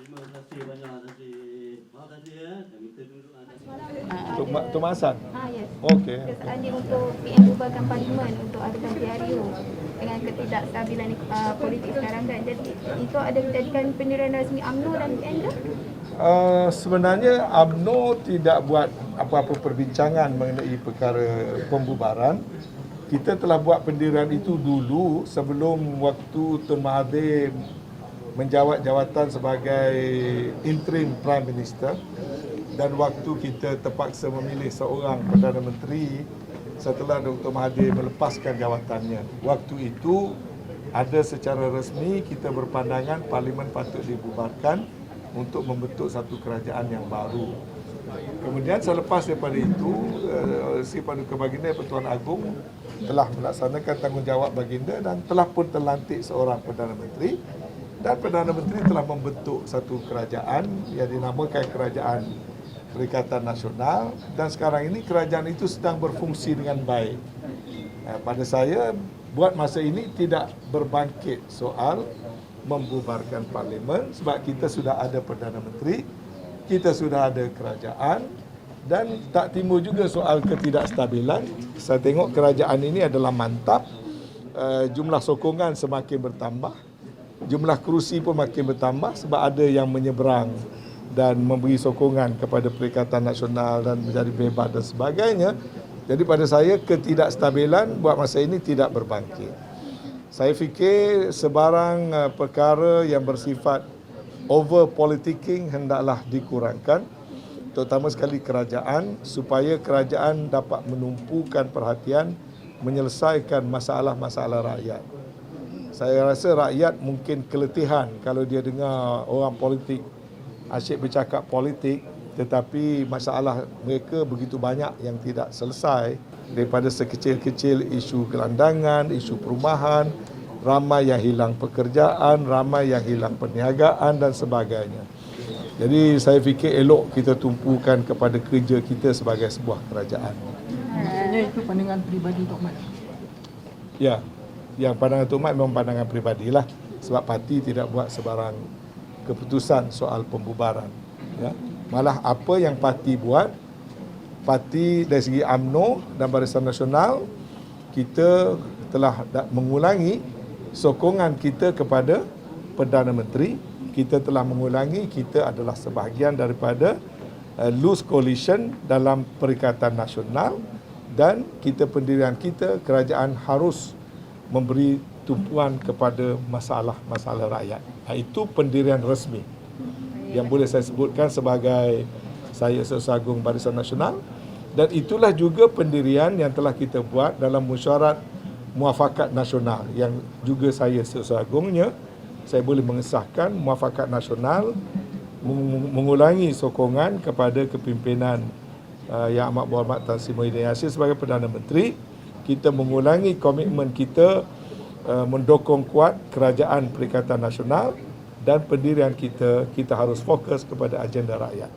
Terima kasih banyak Datin. Terima kasih ya. Kami kita duduk atas. Tok Mak Hassan? Yes. Okey. Kesalahan ni untuk PM bubarkan parlimen untuk adakan PRU dengan ketidakstabilan politik sekarang kan. Jadi itu ada dijadikan pendirian rasmi UMNO dan PN ke? Sebenarnya UMNO tidak buat apa-apa perbincangan mengenai perkara pembubaran. Kita telah buat pendirian itu dulu sebelum waktu Tun Mahathir menjawat jawatan sebagai interim Prime Minister, dan waktu kita terpaksa memilih seorang Perdana Menteri setelah Dr. Mahathir melepaskan jawatannya. Waktu itu ada secara resmi kita berpandangan Parlimen patut dibubarkan untuk membentuk satu kerajaan yang baru. Kemudian selepas daripada itu, Si Paduka Baginda Pertuan Agong telah melaksanakan tanggungjawab baginda dan telah pun terlantik seorang Perdana Menteri, dan Perdana Menteri telah membentuk satu kerajaan yang dinamakan Kerajaan Perikatan Nasional, dan sekarang ini kerajaan itu sedang berfungsi dengan baik. Pada saya, buat masa ini tidak berbangkit soal membubarkan parlimen sebab kita sudah ada Perdana Menteri, kita sudah ada kerajaan, dan tak timbul juga soal ketidakstabilan. Saya tengok kerajaan ini adalah mantap, jumlah sokongan semakin bertambah, jumlah kerusi pun makin bertambah sebab ada yang menyeberang dan memberi sokongan kepada Perikatan Nasional dan menjadi bebas dan sebagainya. Jadi pada saya ketidakstabilan buat masa ini tidak berbangkit. Saya fikir sebarang perkara yang bersifat over politicking hendaklah dikurangkan, terutama sekali kerajaan, supaya kerajaan dapat menumpukan perhatian menyelesaikan masalah-masalah rakyat. Saya rasa rakyat mungkin keletihan kalau dia dengar orang politik asyik bercakap politik, tetapi masalah mereka begitu banyak yang tidak selesai, daripada sekecil-kecil isu gelandangan, isu perumahan, ramai yang hilang pekerjaan, ramai yang hilang perniagaan dan sebagainya. Jadi saya fikir elok kita tumpukan kepada kerja kita sebagai sebuah kerajaan. Maksudnya itu pandangan peribadi Tok Mat? Ya, yang pandangan Tok Mat memang pandangan peribadilah, sebab parti tidak buat sebarang keputusan soal pembubaran. Ya. Malah apa yang parti buat, parti dari segi UMNO dan Barisan Nasional, kita telah mengulangi sokongan kita kepada Perdana Menteri. Kita telah mengulangi kita adalah sebahagian daripada loose coalition dalam Perikatan Nasional, dan kita pendirian kita, kerajaan harus memberi tumpuan kepada masalah-masalah rakyat. Itu pendirian resmi yang boleh saya sebutkan sebagai saya Setiausaha Agung Barisan Nasional, dan itulah juga pendirian yang telah kita buat dalam mesyuarat muafakat nasional yang juga saya Setiausaha Agungnya. Saya boleh mengesahkan muafakat nasional mengulangi sokongan kepada kepimpinan Yang Amat Berhormat Tan Sri Muhyiddin Yassin sebagai Perdana Menteri. Kita mengulangi komitmen kita mendukung kuat kerajaan Perikatan Nasional, dan pendirian kita harus fokus kepada agenda rakyat.